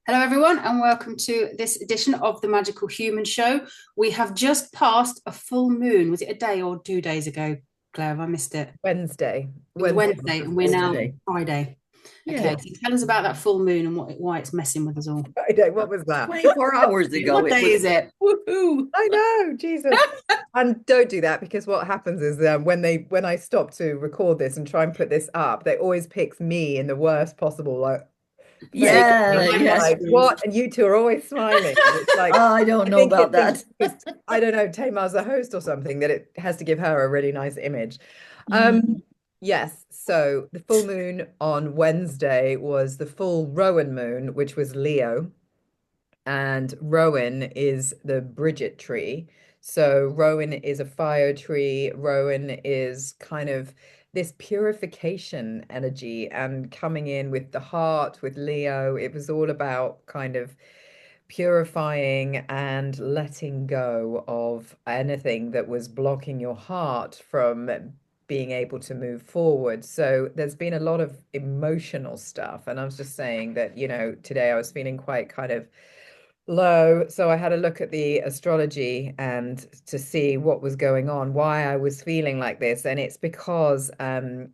Hello, everyone, and welcome to this edition of the Magical Human Show. We have just passed a full moon. Was it a day or 2 days ago, Claire? Have I missed it? Wednesday. It was Wednesday was Wednesday, the and we're full now moon. Friday. Yeah. Okay, so tell us about that full moon and why it's messing with us all. Friday. What was that? 24 hours ago, What it day was is it? woohoo. I know, Jesus. And don't do that because what happens is when I stop to record this and try and put this up, they always pick me in the worst possible place. Yeah, Behind my yeah. Like screen. what? And you two are always smiling. And it's like I don't I know think about it thinks that. because I don't know, Tamar's a host or something that it has to give her a really nice image. Um, Mm. yes, so the full moon on Wednesday was the full Rowan moon, which was Leo. And Rowan is the Bridget tree. So Rowan is a fire tree. Rowan is kind of this purification energy and coming in with the heart, with Leo. It was all about kind of purifying and letting go of anything that was blocking your heart from being able to move forward. So there's been a lot of emotional stuff. And I was just saying that, today I was feeling quite kind of low. So I had a look at the astrology and to see what was going on, why I was feeling like this. And it's because, and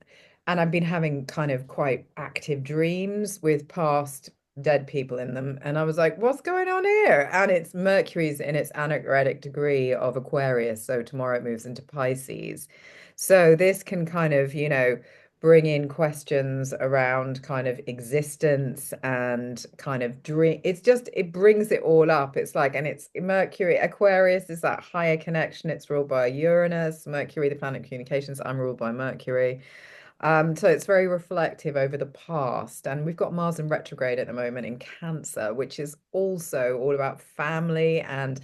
I've been having kind of quite active dreams with past dead people in them. And I was like, what's going on here? And it's Mercury's in its aneretic degree of Aquarius. So tomorrow it moves into Pisces. So this can kind of, bring in questions around kind of existence and kind of dream. It brings it all up. It's like, and it's Mercury, Aquarius is that higher connection. It's ruled by Uranus, Mercury, the planet of communications. I'm ruled by Mercury. So it's very reflective over the past. And we've got Mars in retrograde at the moment in Cancer, which is also all about family and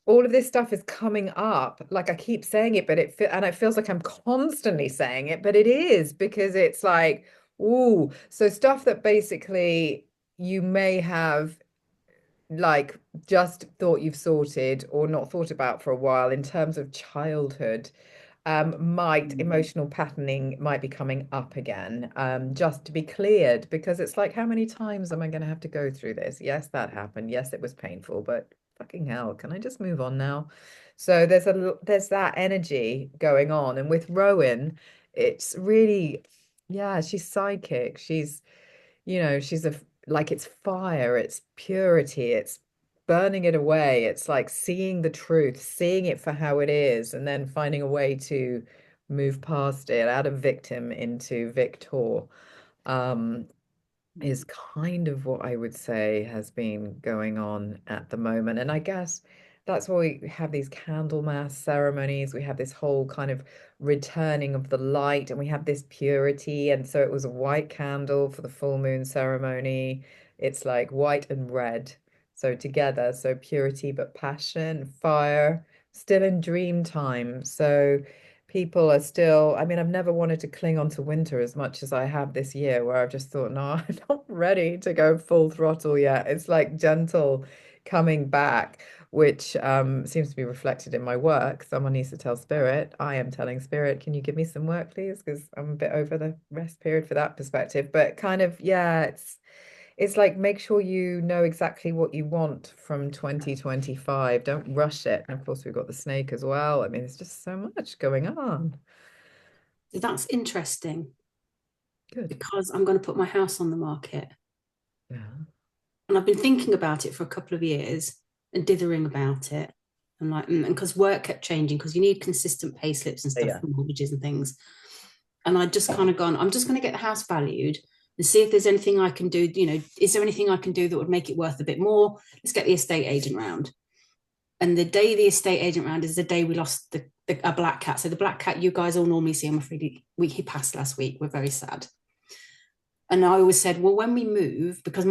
all of this stuff is coming up. Like I keep saying it, but it feels like I'm constantly saying it, but it is because it's like, ooh, so stuff that basically you may have like just thought you've sorted or not thought about for a while in terms of childhood. Might emotional patterning might be coming up again, just to be cleared, because it's like, how many times am I going to have to go through this? Yes, that happened. Yes, it was painful, but fucking hell, can I just move on now? So there's that energy going on, and with Rowan, it's really, yeah, she's psychic. She's like it's fire, it's purity, it's burning it away. It's like seeing the truth, seeing it for how it is, and then finding a way to move past it, out of victim into victor. Um, is kind of what I would say has been going on at the moment. And I guess that's why we have these Candlemas ceremonies. We have this whole kind of returning of the light, and we have this purity. And so it was a white candle for the full moon ceremony. It's like white and red. So together, so purity, but passion, fire, still in dream time. So people are still, I mean, I've never wanted to cling on to winter as much as I have this year, where I've just thought, no, I'm not ready to go full throttle yet. It's like gentle coming back, which seems to be reflected in my work. Someone needs to tell Spirit. I am telling Spirit, can you give me some work, please? Because I'm a bit over the rest period for that perspective. But kind of, yeah, it's like make sure you know exactly what you want from 2025. Don't rush it. And of course, we've got the snake as well. I mean, there's just so much going on. That's interesting Good. because I'm going to put my house on the market. Yeah. And I've been thinking about it for a couple of years and dithering about it. And like, and because work kept changing, because you need consistent pay slips and stuff Yeah. for mortgages and things. And I'd just kind of gone, I'm just going to get the house valued and see if there's anything I can do. Is there anything I can do that would make it worth a bit more? Let's get the estate agent round. And the day the estate agent round is the day we lost a black cat. So the black cat you guys all normally see, I'm afraid he passed last week. We're very sad. And I always said, well, when we move, because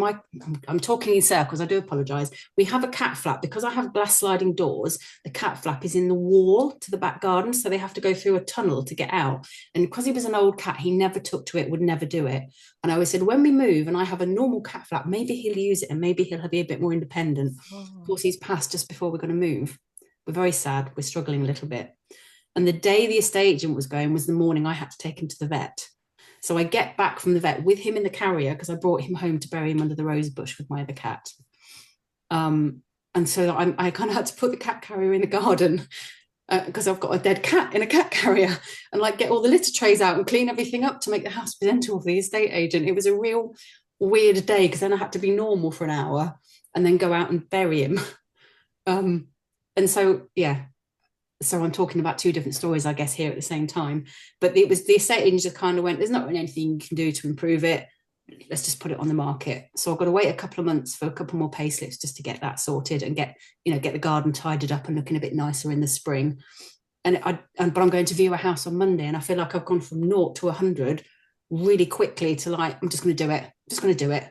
I'm talking in circles, I do apologize. We have a cat flap because I have glass sliding doors. The cat flap is in the wall to the back garden, so they have to go through a tunnel to get out. And because he was an old cat, he never took to it, would never do it. And I always said, when we move and I have a normal cat flap, maybe he'll use it and maybe he'll be a bit more independent. Of Oh. course, he's passed just before we're going to move. We're very sad. We're struggling a little bit. And the day the estate agent was going was the morning I had to take him to the vet. So I get back from the vet with him in the carrier because I brought him home to bury him under the rose bush with my other cat. Um, and so I kind of had to put the cat carrier in the garden because I've got a dead cat in a cat carrier, and like get all the litter trays out and clean everything up to make the house presentable for the estate agent. It was a real weird day because then I had to be normal for an hour and then go out and bury him. Um, and so, yeah, so I'm talking about two different stories, I guess, here at the same time. But it was the estate agent just kind of went, there's not really anything you can do to improve it. Let's just put it on the market. So I've got to wait a couple of months for a couple more pay slips just to get that sorted and get the garden tidied up and looking a bit nicer in the spring. But I'm going to view a house on Monday, and I feel like I've gone from 0 to 100 really quickly to like, I'm just going to do it. I'm just going to do it.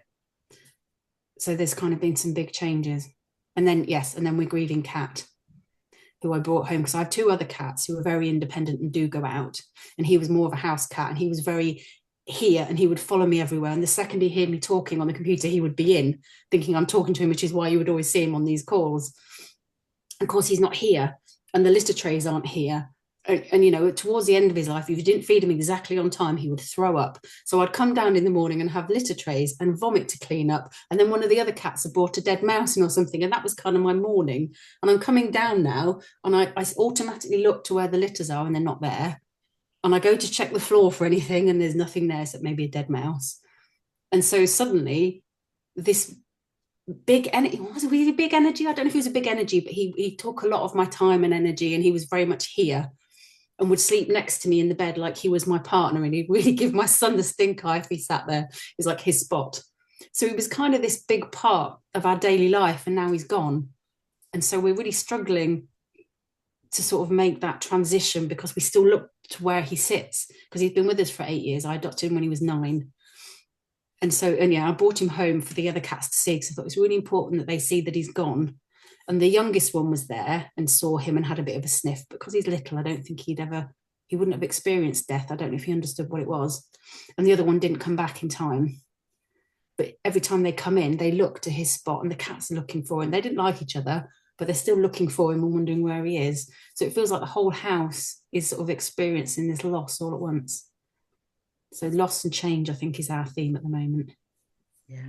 So there's kind of been some big changes. And then, yes, and then we're grieving Cat, who I brought home because I have two other cats who are very independent and do go out. And he was more of a house cat, and he was very here, and he would follow me everywhere. And the second he heard me talking on the computer, he would be in, thinking I'm talking to him, which is why you would always see him on these calls. Of course, he's not here, and the litter trays aren't here. And towards the end of his life, if you didn't feed him exactly on time, he would throw up. So I'd come down in the morning and have litter trays and vomit to clean up. And then one of the other cats had brought a dead mouse in or something. And that was kind of my morning. And I'm coming down now, and I automatically look to where the litters are, and they're not there. And I go to check the floor for anything, and there's nothing there except maybe a dead mouse. And so suddenly, this big energy, was it really big energy? I don't know if it was a big energy, but he took a lot of my time and energy, and he was very much here and would sleep next to me in the bed like he was my partner, and he'd really give my son the stink eye if he sat there. It was like his spot. So he was kind of this big part of our daily life, and now he's gone. And so we're really struggling to sort of make that transition because we still look to where he sits because he's been with us for 8 years. I adopted him when he was 9. And yeah, I brought him home for the other cats to see because I thought it was really important that they see that he's gone. And the youngest one was there and saw him and had a bit of a sniff. Because he's little, I don't think he wouldn't have experienced death. I don't know if he understood what it was. And the other one didn't come back in time. But every time they come in, they look to his spot, and the cats are looking for him. They didn't like each other, but they're still looking for him and wondering where he is. So it feels like the whole house is sort of experiencing this loss all at once. So loss and change, I think, is our theme at the moment. Yeah.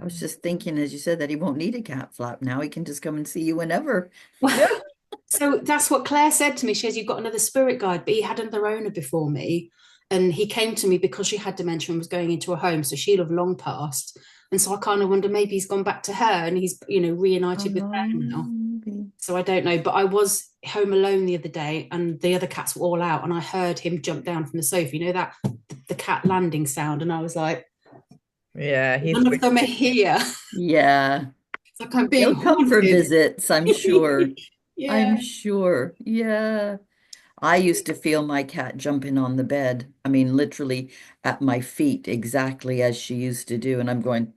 I was just thinking, as you said, that he won't need a cat flap now. He can just come and see you whenever. Well, so that's what Claire said to me. She says, you've got another spirit guide, but he had another owner before me. And he came to me because she had dementia and was going into a home. So she'll have long passed. And so I kind of wonder, maybe he's gone back to her and he's, reunited with her now. Maybe. So I don't know. But I was home alone the other day, and the other cats were all out, and I heard him jump down from the sofa. You know, that the cat landing sound. And I was like, Yeah, none of them are here. Yeah. It's like I'm being He'll come for haunted. visits, I'm sure. I'm Yeah. sure. Yeah. I used to feel my cat jumping on the bed. I mean, literally at my feet, exactly as she used to do. And I'm going,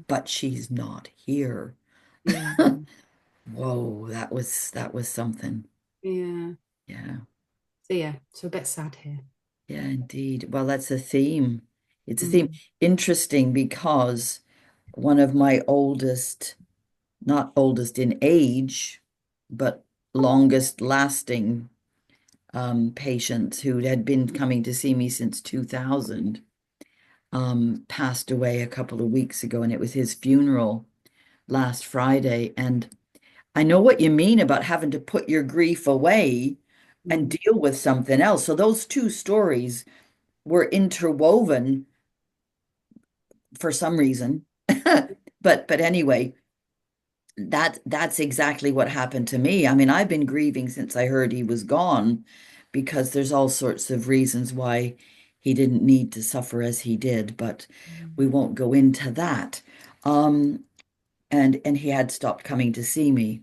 but she's not here. Yeah. Whoa, that was something. Yeah. Yeah. So yeah, so a bit sad here. Yeah, indeed. Well, that's a theme. It's a theme. Mm. Interesting because one of my oldest, not oldest in age, but longest lasting patients who had been coming to see me since 2000 passed away a couple of weeks ago, and it was his funeral last Friday. And I know what you mean about having to put your grief away and Mm. deal with something else. So those two stories were interwoven for some reason. But anyway, that's exactly what happened to me. I mean, I've been grieving since I heard he was gone because there's all sorts of reasons why he didn't need to suffer as he did, but we won't go into that. Um, and he had stopped coming to see me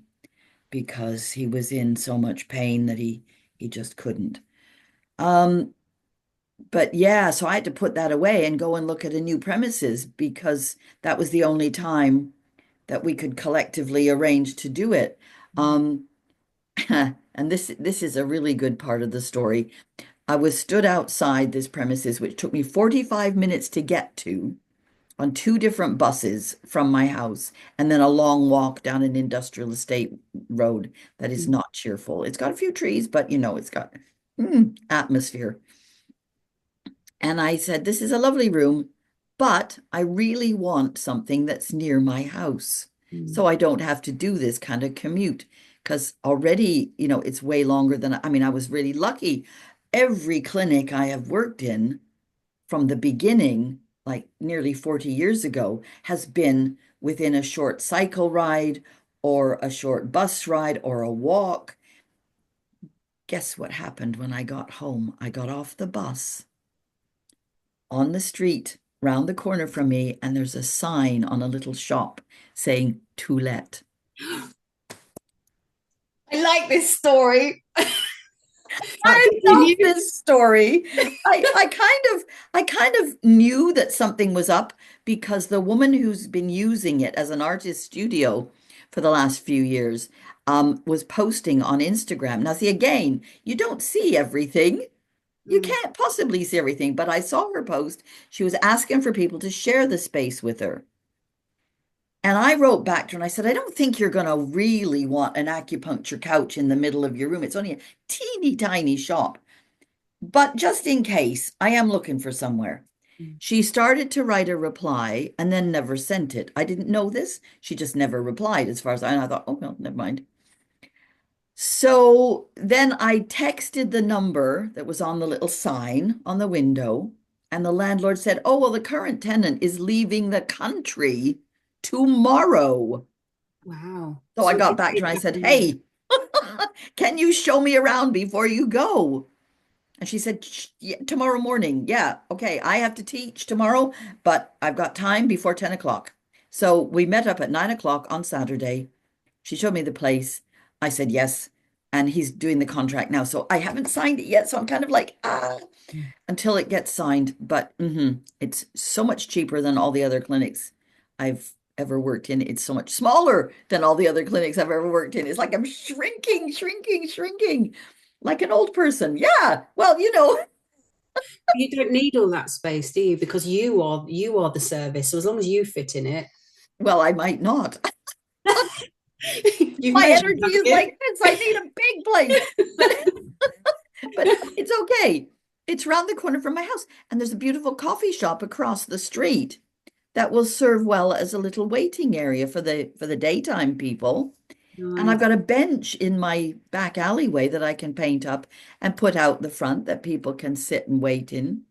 because he was in so much pain that he just couldn't. Um, but yeah, so I had to put that away and go and look at a new premises because that was the only time that we could collectively arrange to do it. Um, and this is a really good part of the story. I was stood outside this premises, which took me 45 minutes to get to on two different buses from my house, and then a long walk down an industrial estate road that is Mm. not cheerful. It's got a few trees, but it's got atmosphere. And I said, this is a lovely room, but I really want something that's near my house. So I don't have to do this kind of commute. Because already, it's way longer than, I mean, I was really lucky. Every clinic I have worked in from the beginning, like nearly 40 years ago, has been within a short cycle ride or a short bus ride or a walk. Guess what happened when I got home? I got off the bus on the street round the corner from me, and there's a sign on a little shop saying "To Let." I like this story. I love this story. I kind of knew that something was up because the woman who's been using it as an artist studio for the last few years was posting on Instagram. Now, see, again, you don't see everything. You can't possibly see everything, but I saw her post. She was asking for people to share the space with her. And I wrote back to her and I said, I don't think you're going to really want an acupuncture couch in the middle of your room. It's only a teeny tiny shop. But just in case, I am looking for somewhere. She started to write a reply and then never sent it. I didn't know this. She just never replied as far as and I thought, oh, well, never mind. So then I texted the number that was on the little sign on the window, and the landlord said, oh, well, the current tenant is leaving the country tomorrow. Wow. So I got back to her and I said, hey, can you show me around before you go? And she said, yeah, tomorrow morning. Yeah, okay, I have to teach tomorrow, but I've got time before 10 o'clock. So we met up at 9 o'clock on Saturday. She showed me the place. I said yes. And he's doing the contract now. So I haven't signed it yet. So I'm kind of like, until it gets signed. But it's so much cheaper than all the other clinics I've ever worked in. It's so much smaller than all the other clinics I've ever worked in. It's like I'm shrinking, shrinking, shrinking like an old person. Yeah. Well, You don't need all that space, do you? Because you are the service. So as long as you fit in it, well, I might not. you've My measured energy that is bit. like this. I need a big place. But it's okay. It's around the corner from my house. And there's a beautiful coffee shop across the street that will serve well as a little waiting area for the daytime people. And I've Nice. got a bench in my back alleyway that I can paint up and put out the front that people can sit and wait in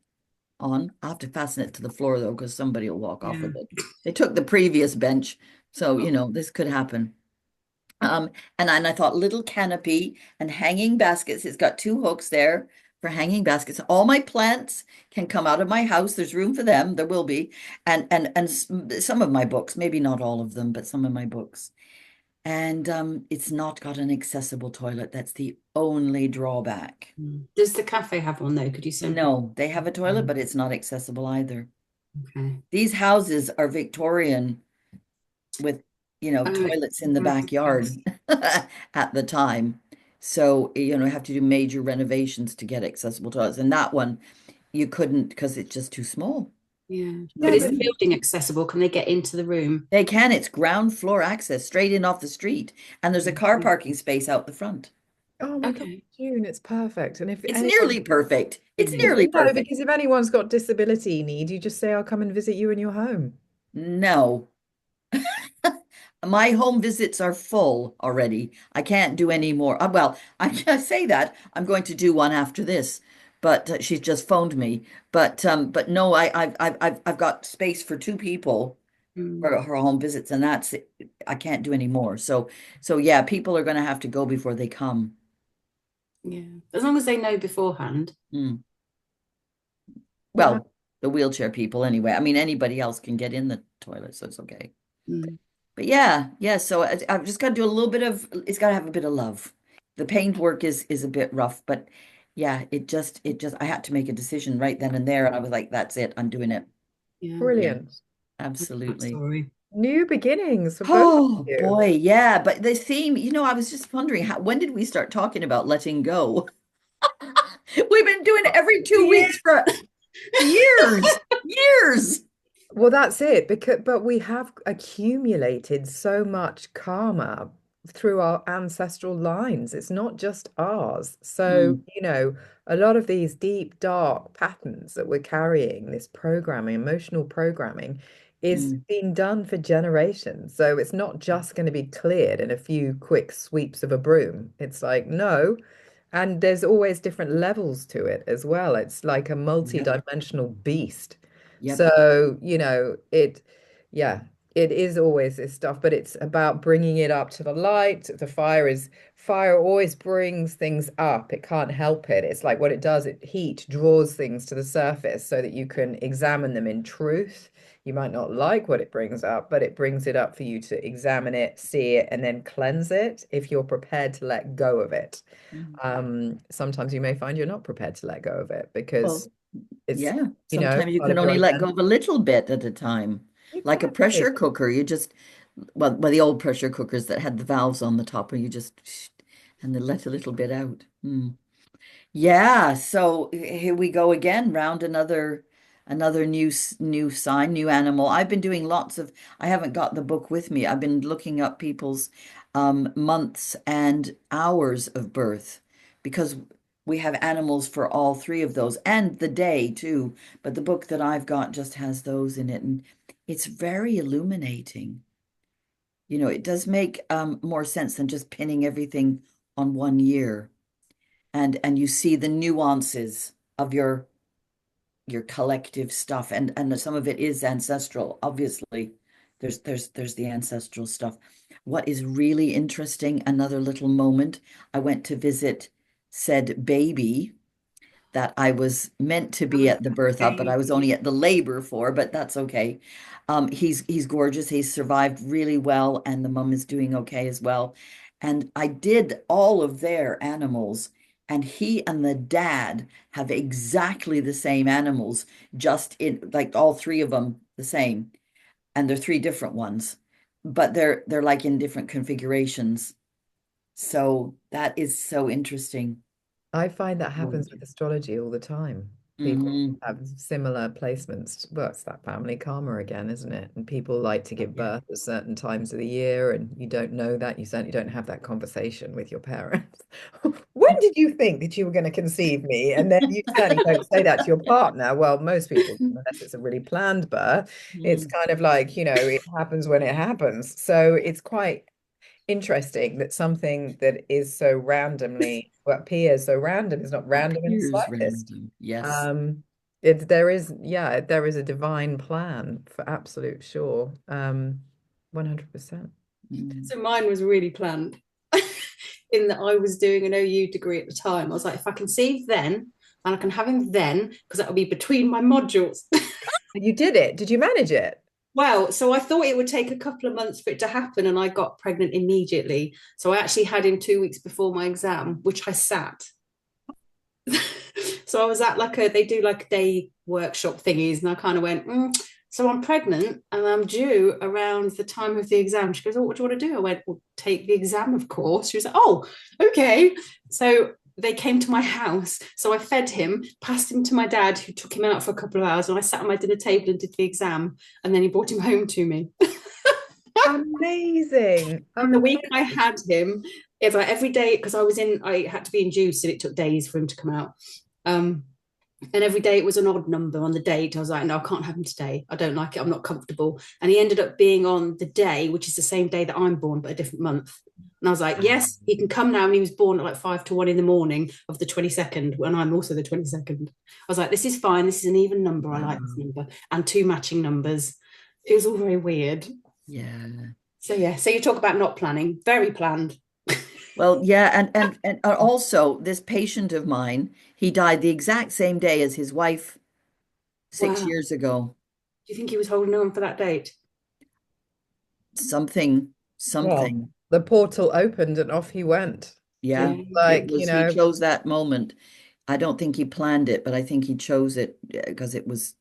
on. I'll have to fasten it to the floor though, because somebody will walk off Yeah. with it. They took the previous bench, so this could happen. And I thought little canopy and hanging baskets. It's got two hooks there for hanging baskets. All my plants can come out of my house. There's room for them. There will be. And some of my books, maybe not all of them, but some of my books. And it's not got an accessible toilet. That's the only drawback. Does the cafe have one though? Could you send? No, they have a toilet, but it's not accessible either. Okay. These houses are Victorian with, toilets in the backyard at the time. So, have to do major renovations to get accessible toilets. And that one, you couldn't because it's just too small. Yeah. Yeah, But is but the building accessible? Can they get into the room? They can. It's ground floor access straight in off the street. And there's a car parking space out the front. oh my God, Okay. June, it's perfect. And if It's anyone, nearly perfect. It's Brilliant. nearly no, perfect. because if anyone's got disability need, you just say, I'll come and visit you in your home. No. My home visits are full already. I can't do any more. Well, I say that I'm going to do one after this, but she's just phoned me. But no, I've got space for two people for her home visits, and that's it. I can't do any more. So yeah, people are going to have to go before they come. Yeah. As long as they know beforehand. Mm. Yeah. Well, the wheelchair people anyway. I mean, anybody else can get in the toilet, so it's okay. But yeah. So I've just got to do a little bit of. It's got to have a bit of love. The paint work is a bit rough, but yeah, it just. I had to make a decision right then and there, and I was like, "That's it. I'm doing it." Yeah. Yeah, Brilliant. absolutely. Sorry. New beginnings for both of Oh you. boy, yeah. But the theme, I was just wondering when did we start talking about letting go? We've been doing it every 2 weeks for years, years. Well, that's it, but we have accumulated so much karma through our ancestral lines. It's not just ours. So, Mm, a lot of these deep, dark patterns that we're carrying, this programming, emotional programming, is mm, being done for generations. So it's not just going to be cleared in a few quick sweeps of a broom. It's like, no. And there's always different levels to it as well. It's like a yep, multi-dimensional beast. yep. So, yeah, it is always this stuff, but it's about bringing it up to the light. Fire always brings things up. It can't help it. It's like what it does, heat draws things to the surface so that you can examine them in truth. You might not like what it brings up, but it brings it up for you to examine it, see it, and then cleanse it if you're prepared to let go of it. Mm. Sometimes you may find you're not prepared to let go of it because Well, it's, yeah, sometimes you part can of your only let go identity. of a little bit at a time. Like a Exactly. pressure cooker, you just, well, the old pressure cookers that had the valves on the top, where you just, and they let a little bit out. Mm. Yeah, so here we go again, round another new sign, new animal. I've been doing lots of, I haven't got the book with me. I've been looking up people's months and hours of birth because we have animals for all three of those and the day too. But the book that I've got just has those in it, and it's very illuminating. It does make more sense than just pinning everything on one year, and you see the nuances of your collective stuff, and some of it is ancestral, obviously. There's the ancestral stuff. What is really interesting, another little moment, I went to visit said baby that I was meant to be at the birth of, but I was only at the labor for, but that's okay. He's gorgeous. He's survived really well, and the mum is doing okay as well. And I did all of their animals, and he and the dad have exactly the same animals, just in like all three of them the same, and they're three different ones, but they're like in different configurations. So that is so interesting. I find that happens with Gorgeous. astrology all the time. People Hmm. have similar placements. Well, it's that family karma again, isn't it? And people like to give Yeah. birth at certain times of the year, and you don't know that. You certainly don't have that conversation with your parents. When did you think that you were going to conceive me? And then you certainly don't say that to your partner. Well, most people, unless it's a really planned birth, it's Mm. kind of like, it happens when it happens. So it's quite interesting that something that is so randomly what appears so random is not random in the Appears slightest. random. Yes. Um, there is a divine plan for absolute sure. 100%. Mm. So mine was really planned in that I was doing an OU degree at the time. I was like, if I conceive then and I can have him then, because that will be between my modules. You did it. Did you manage it? Well, so I thought it would take a couple of months for it to happen, and I got pregnant immediately. So I actually had him 2 weeks before my exam, which I sat. So I was at they do like day workshop thingies, and I kind of went, so I'm pregnant and I'm due around the time of the exam. She goes, oh, what do you want to do? I went, well, take the exam, of course. She was like, oh, okay. So they came to my house. So I fed him, passed him to my dad, who took him out for a couple of hours. And I sat on my dinner table and did the exam. And then he brought him home to me. Amazing. And the week I Amazing. had him, if I every day, because I had to be induced and it took days for him to come out. Um, and every day it was an odd number on the date. I was like, no, I can't have him today. I don't like it. I'm not comfortable. And he ended up being on the day, which is the same day that I'm born, but a different month. And I was like, yes, he can come now. And he was born at like 5 to 1 in the morning of the 22nd, when I'm also the 22nd. I was like, this is fine. This is an even number. I like this Wow. number. And two matching numbers. It was all very weird. Yeah. So yeah, so you talk about not planning, very planned. Well, yeah, and also this patient of mine, he died the exact same day as his wife six Wow. years ago. Do you think he was holding on for that date? Something, Well, something. the portal opened and off he went. Yeah, Yeah. it Like, was, he chose that moment. I don't think he planned it, but I think he chose it because it was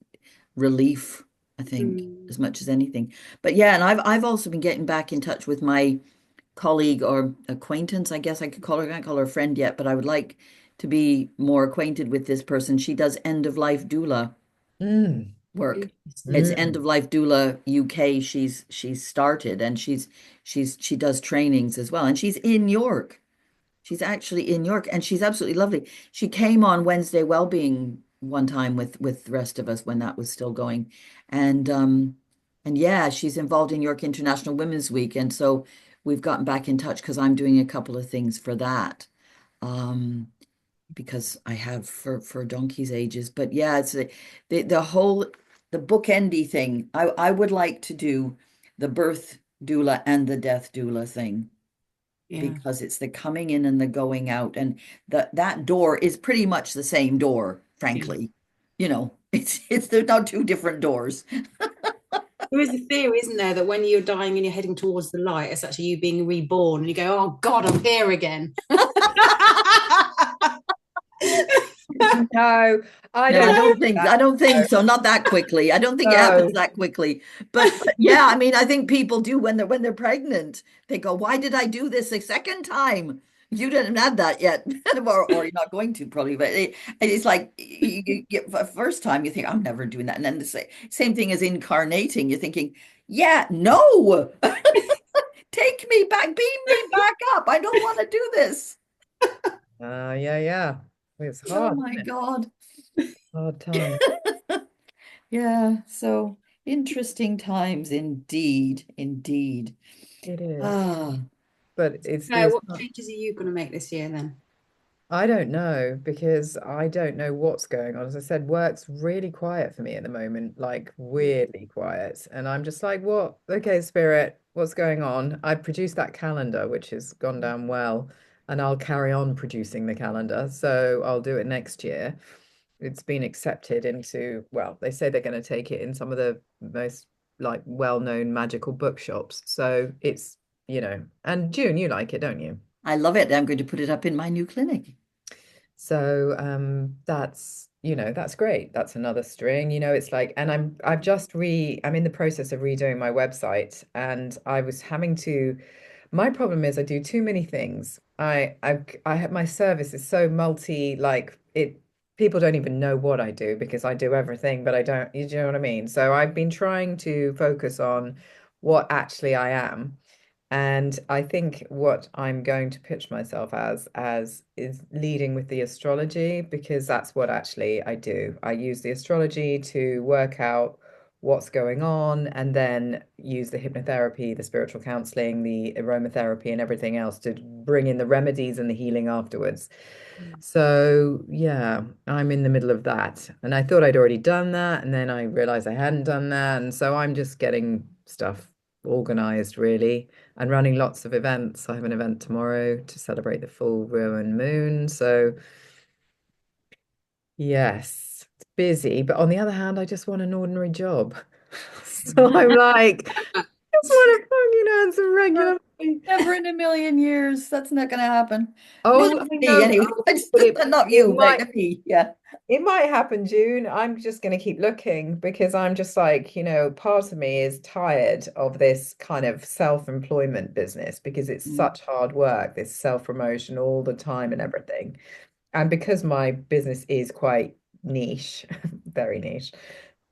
relief, I think, Mm. as much as anything. But yeah, and I've also been getting back in touch with my colleague or acquaintance, I guess I could call her. I can't call her a friend yet, but I would like to be more acquainted with this person. She does end of life doula. mm. work. It's Interesting. End Mm. of Life Doula UK. She's started, and she does trainings as well. And she's in York. She's actually in York, and she's absolutely lovely. She came on Wednesday Wellbeing one time with the rest of us when that was still going. And yeah, she's involved in York International Women's Week. And so we've gotten back in touch because I'm doing a couple of things for that. Um, because I have for donkey's ages. But yeah, it's the whole the bookendy thing. I would like to do the birth doula and the death doula thing Yeah. because it's the coming in and the going out, and that door is pretty much the same door, Yeah. frankly. It's there's not two different doors. There is a theory, isn't there, that when you're dying and you're heading towards the light, it's actually you being reborn, and you go, "Oh God, I'm here again." No, I No, I don't think don't think that. I don't think No, so. Not that quickly. I don't think it happens no. that quickly. But yeah, I mean, I think people do when they're pregnant. They go, "Why did I do this a second time?" You didn't have that yet, or you're not going to probably. But it's like you get first time you think I'm never doing that, and then the same thing as incarnating. You're thinking, "Yeah, no, take me back, beam me back up. I don't want to do this." Yeah, yeah. It's Oh hard, my isn't it? God. Hard time. Yeah, so interesting times indeed, indeed. It is. Ah, But it's the No, what changes are you going to make this year then? I don't know because I don't know what's going on. As I said, work's really quiet for me at the moment, like weirdly quiet. And I'm just like, what? Okay, Spirit, what's going on? I produced that calendar, which has gone down well, and I'll carry on producing the calendar. So I'll do it next year. It's been accepted into, well, they say they're going to take it in some of the most like well-known magical bookshops. So it's, and June, you like it, don't you? I love it. I'm going to put it up in my new clinic. So that's great. That's another string. It's like, and I'm in the process of redoing my website, and I was having to my problem is I do too many things. I have my service is so multi, like it people don't even know what I do because I do everything, but I don't, you know what I mean? So I've been trying to focus on what actually I am. And I think what I'm going to pitch myself as is leading with the astrology because that's what actually I do. I use the astrology to work out what's going on and then use the hypnotherapy, the spiritual counseling, the aromatherapy, and everything else to bring in the remedies and the healing afterwards. So, yeah, I'm in the middle of that. And I thought I'd already done that. And then I realized I hadn't done that. And so I'm just getting stuff organized, really, and running lots of events. I have an event tomorrow to celebrate the full Rowan Moon. So, yes, it's busy. But on the other hand, I just want an ordinary job. So I'm like, just want to fucking earn some Uh, regular money. Never in a million years. That's not going to happen. Not Oh, I me, know, anyway. but it Not it you, might but me. Yeah. it might happen, June. I'm just going to keep looking because I'm just like, part of me is tired of this kind of self-employment business because it's Mm, such hard work, this self-promotion all the time and everything. And because my business is quite niche, very niche,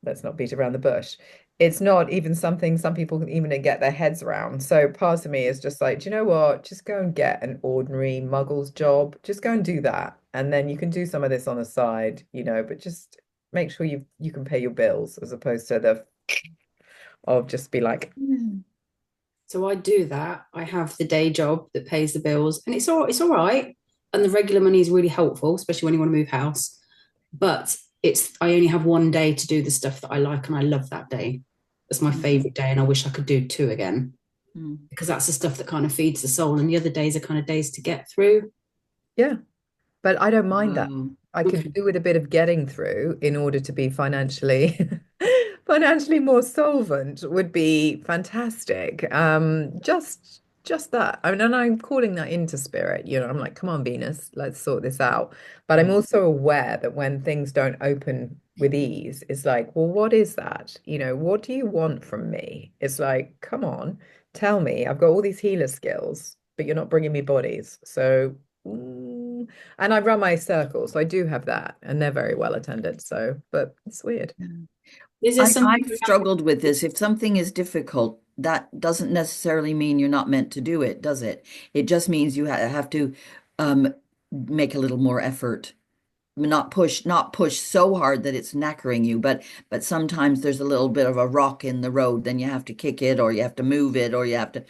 let's not beat around the bush. It's not even something some people can even get their heads around. So part of me is just like, do you know what? Just go and get an ordinary muggle's job. Just go and do that. And then you can do some of this on the side, but just make sure you can pay your bills as opposed to the of just be like, mm, So I do that. I have the day job that pays the bills, and it's all right. And the regular money is really helpful, especially when you want to move house. But I only have one day to do the stuff that I like, and I love that day. That's my mm, favorite day, and I wish I could do two again mm. because that's the stuff that kind of feeds the soul, and the other days are kind of days to get through. yeah. But I don't mind that. Wow. I could Okay. do with a bit of getting through in order to be financially financially more solvent would be fantastic. Just that. I mean, and I'm calling that into spirit, I'm like, come on, Venus, let's sort this out. But I'm Mm, also aware that when things don't open with ease, it's like, well, what is that? What do you want from me? It's like, come on, tell me. I've got all these healer skills, but you're not bringing me bodies. So, and I run my circles, so I do have that, and they're very well attended. So, but it's weird. yeah. Is there something I've struggled with this. If something is difficult, that doesn't necessarily mean you're not meant to do it, does it? It just means you have to um, make a little more effort. Not push so hard that it's knackering you, but sometimes there's a little bit of a rock in the road, then you have to kick it, or you have to move it, or you have to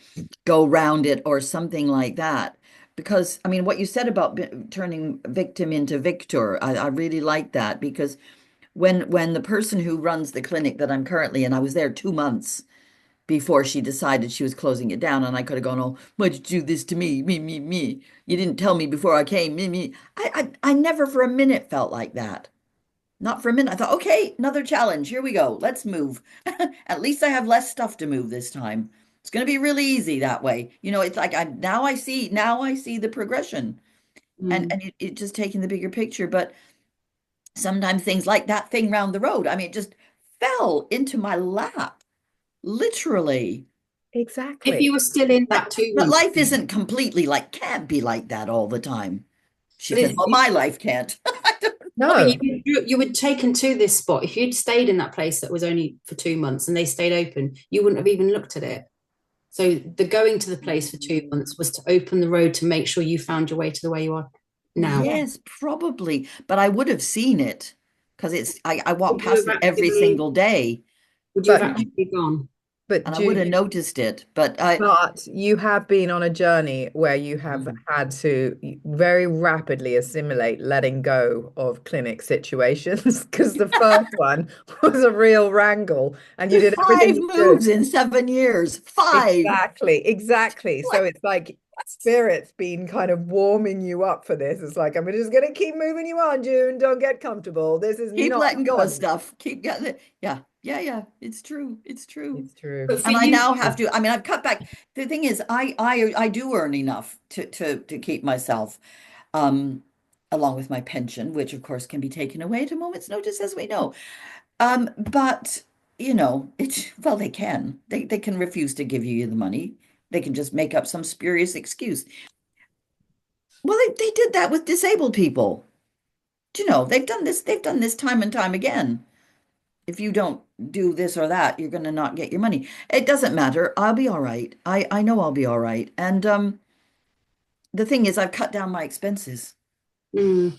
go round it, or something like that. Because I mean, what you said about turning victim into victor, I really like that because when the person who runs the clinic that I'm currently in, I was there 2 months before she decided she was closing it down, and I could have gone, "Oh, why'd you do this to me? Me, me, me. You didn't tell me before I came, me, me." I never for a minute felt like that. Not for a minute. I thought, okay, another challenge. Here we go. Let's move. At least I have less stuff to move this time. It's going to be really easy that way. It's like now I see the progression, and Mm. it just taking the bigger picture. But sometimes things like that thing round the road, I mean, it just fell into my lap, literally. If Exactly. you were still in that But two but months, life isn't completely like can't be like that all the time. She but said, "Well, my life can't." I don't I mean, No, you were taken to this spot. If you'd stayed in that place that was only for 2 months and they stayed open, you wouldn't have even looked at it. So the going to the place for 2 months was to open the road to make sure you found your way to the way you are now. yeah, Yes, probably, but I would have seen it because I walk Would you past have it every actively, single day, would you have but actively gone? but and I would have noticed it. But but you have been on a journey where you have Mm. had to very rapidly assimilate letting go of clinic situations because the first one was a real wrangle and you did everything Five you could. moves in 7 years. Five. Exactly, exactly. So Like, it's like spirit's been kind of warming you up for this. It's like, I'm just going to keep moving you on, June. Don't get comfortable. This is keep not letting go of done. stuff. Keep getting it. Yeah, yeah, yeah. It's true. It's true. It's true. But for And I you, now have to, I mean, I've cut back. The thing is, I do earn enough to keep myself, um, along with my pension, which of course can be taken away at a moment's notice, as we know. But well, they can. They can refuse to give you the money. They can just make up some spurious excuse. Well, they did that with disabled people. Do you know, they've done this time and time again. If you don't do this or that, you're going to not get your money. It doesn't matter. I'll be all right. I know I'll be all right. And the thing is, I've cut down my expenses. mm,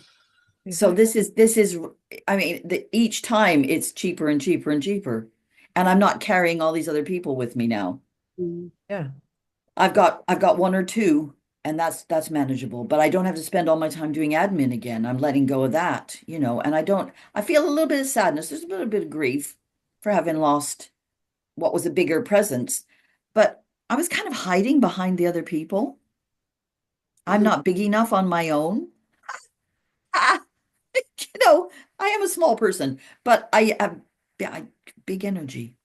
So Exactly. this is I mean, each time it's cheaper and cheaper and cheaper. And I'm not carrying all these other people with me now. mm, Yeah. I've got one or two, and that's manageable, but I don't have to spend all my time doing admin again. I'm letting go of that, and I feel a little bit of sadness. There's a little bit of grief for having lost what was a bigger presence, but I was kind of hiding behind the other people. I'm mhm, not big enough on my own. Ah, you know, I am a small person, but I have yeah, big energy.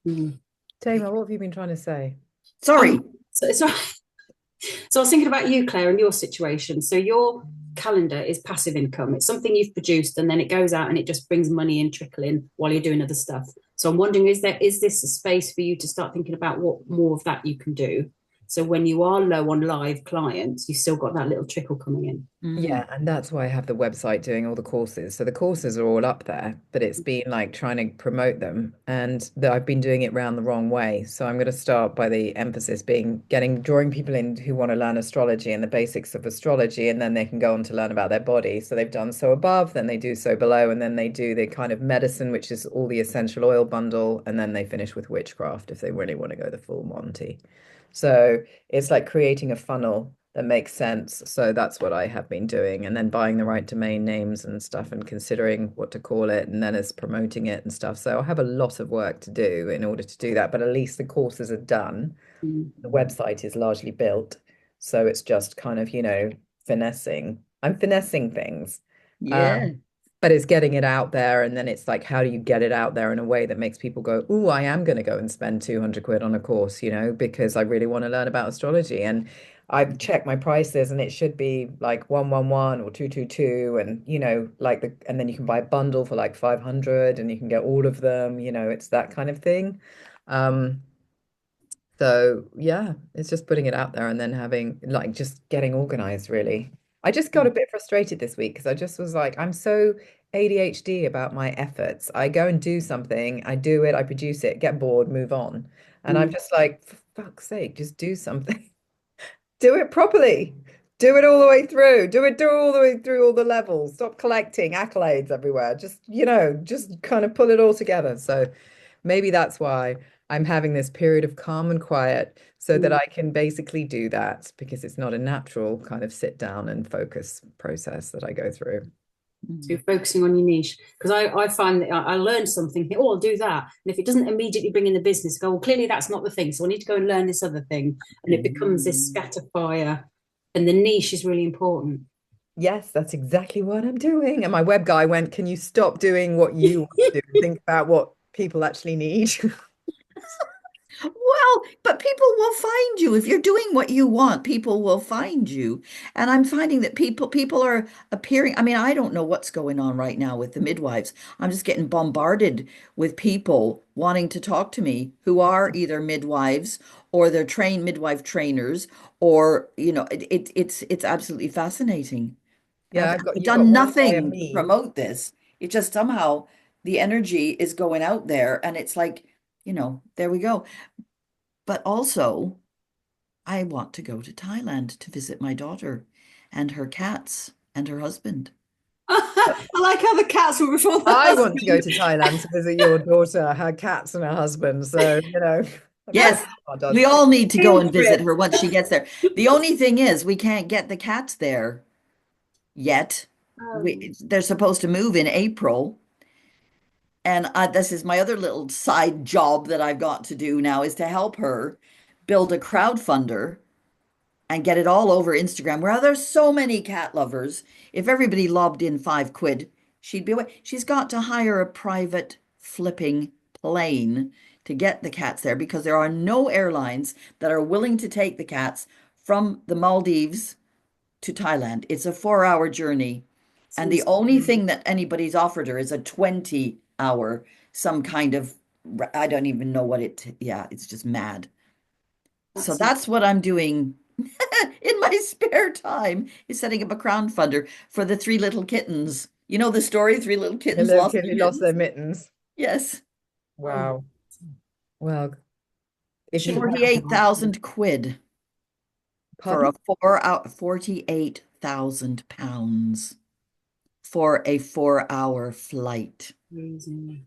mm. Tamar, what have you been trying to say? Sorry. So I was thinking about you, Claire, and your situation. So your calendar is passive income. It's something you've produced and then it goes out and it just brings money in trickling while you're doing other stuff. So I'm wondering, is this a space for you to start thinking about what more of that you can do? So when you are low on live clients, you've still got that little trickle coming in. Mhm. Yeah, and that's why I have the website doing all the courses. So the courses are all up there, but it's been like trying to promote them, and that I've been doing it round the wrong way. So I'm going to start by the emphasis being drawing people in who want to learn astrology and the basics of astrology, and then they can go on to learn about their body. So they've done so above, then they do so below, and then they do the kind of medicine, which is all the essential oil bundle, and then they finish with witchcraft if they really want to go the full Monty. So it's like creating a funnel that makes sense. So that's what I have been doing. And then buying the right domain names and stuff and considering what to call it and then as promoting it and stuff. So I have a lot of work to do in order to do that. But at least the courses are done. Mm, The website is largely built. So it's just kind of, finessing. I'm finessing things. Yeah. But it's getting it out there, and then it's like, how do you get it out there in a way that makes people go, "Oh, I am going to go and spend 200 quid on a course, because I really want to learn about astrology." And I've checked my prices, and it should be like 111 or 222, and and then you can buy a bundle for like 500, and you can get all of them. It's that kind of thing. Um, so yeah, it's just putting it out there and then having just getting organized really. I just got a bit frustrated this week because I just was like, I'm so ADHD about my efforts. I go and do something, I do it, I produce it, get bored, move on. And I'm just like, for fuck's sake, just do something. Do it properly. Do it all the way through. Do all the way through all the levels. Stop collecting accolades everywhere. Just, just kind of pull it all together. So maybe that's why I'm having this period of calm and quiet so that I can basically do that, because it's not a natural kind of sit down and focus process that I go through. So you're focusing on your niche, because I find that I learned something. Oh, I'll do that, and if it doesn't immediately bring in the business, go, well, clearly that's not the thing. So I need to go and learn this other thing, and it becomes this scatter fire. And the niche is really important. Yes, that's exactly what I'm doing. And my web guy went, "Can you stop doing what you want to do? Think about what people actually need." Well, but people will find you if you're doing what you want. People will find you, and I'm finding that people are appearing. I mean, I don't know what's going on right now with the midwives. I'm just getting bombarded with people wanting to talk to me who are either midwives or they're trained midwife trainers, or it's absolutely fascinating. Yeah, I've you've got done one guy and nothing to me. promote this. It just somehow the energy is going out there, and it's like, there we go. But also, I want to go to Thailand to visit my daughter and her cats and her husband. I like how the cats were before the I want husband. to go to Thailand to visit your daughter, her cats and her husband. So, Yes, we all need to go and visit her once she gets there. The only thing is, we can't get the cats there yet. They're supposed to move in April. And this is my other little side job that I've got to do now, is to help her build a crowdfunder and get it all over Instagram, where there's so many cat lovers. If everybody lobbed in £5, she'd be away. She's got to hire a private flipping plane to get the cats there, because there are no airlines that are willing to take the cats from the Maldives to Thailand. It's a 4-hour journey. And the only thing that anybody's offered her is a 20-hour, some kind of, I don't even know what it's just mad. So that's what I'm doing in my spare time, is setting up a crowdfunder for the three little kittens. You know the story, three little kittens lost their lost their mittens? mittens. Yes. Wow. Well, if you 48,000 quid for a pardon? 4-hour, 48,000 pounds for a 4-hour flight. Amazing.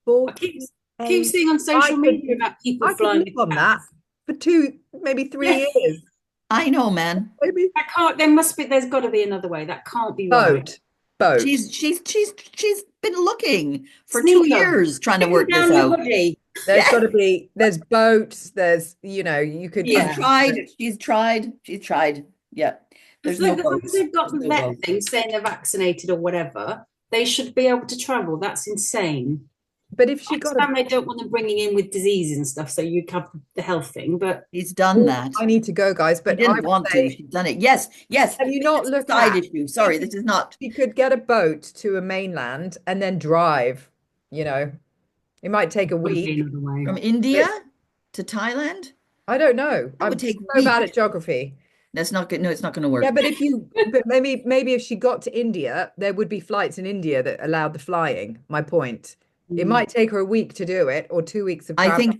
I 48. keep seeing on social media about people I could flying live on that for 2, maybe 3 years. I know, man. Maybe. I can't. There's got to be another way. That can't be right. Boat. She's been looking for Sneak 2 'em. years trying to Stick 'em work this down your out. hoodie. There's got to be, there's boats, you could. Yeah. She's tried. Yeah. There's no As long as boats. they've got There's the no vet boats. thing saying they're vaccinated or whatever, they should be able to travel. That's insane. But if she I got understand they don't want them bringing in with diseases and stuff, so you have the health thing. But He's done that. I need to go, guys. She But I didn't would want to. say, She's done it. Yes. have you not looked Side at? issue. Sorry, this is not. She could get a boat to a mainland and then drive. It might take a would be week. another way. From India to Thailand? I don't know. That would I'm take so bad weeks. at geography. That's not good. No, it's not going to work. Yeah, but maybe if she got to India, there would be flights in India that allowed the flying. My point. It might take her a week to do it, or 2 weeks of I travel.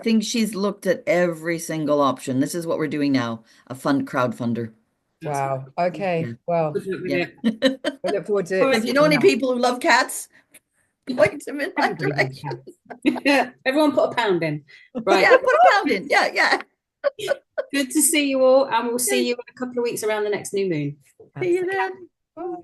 think she's looked at every single option. This is what we're doing now, a crowdfunder. Wow. Okay. Yeah. Well, Yeah. I look forward to Well, If you know any people who love cats, point them in my direction. Everyone put a pound in. Right. Yeah, put a pound in. Yeah. Good to see you all, and we'll see you in a couple of weeks around the next new moon. See you then. Bye.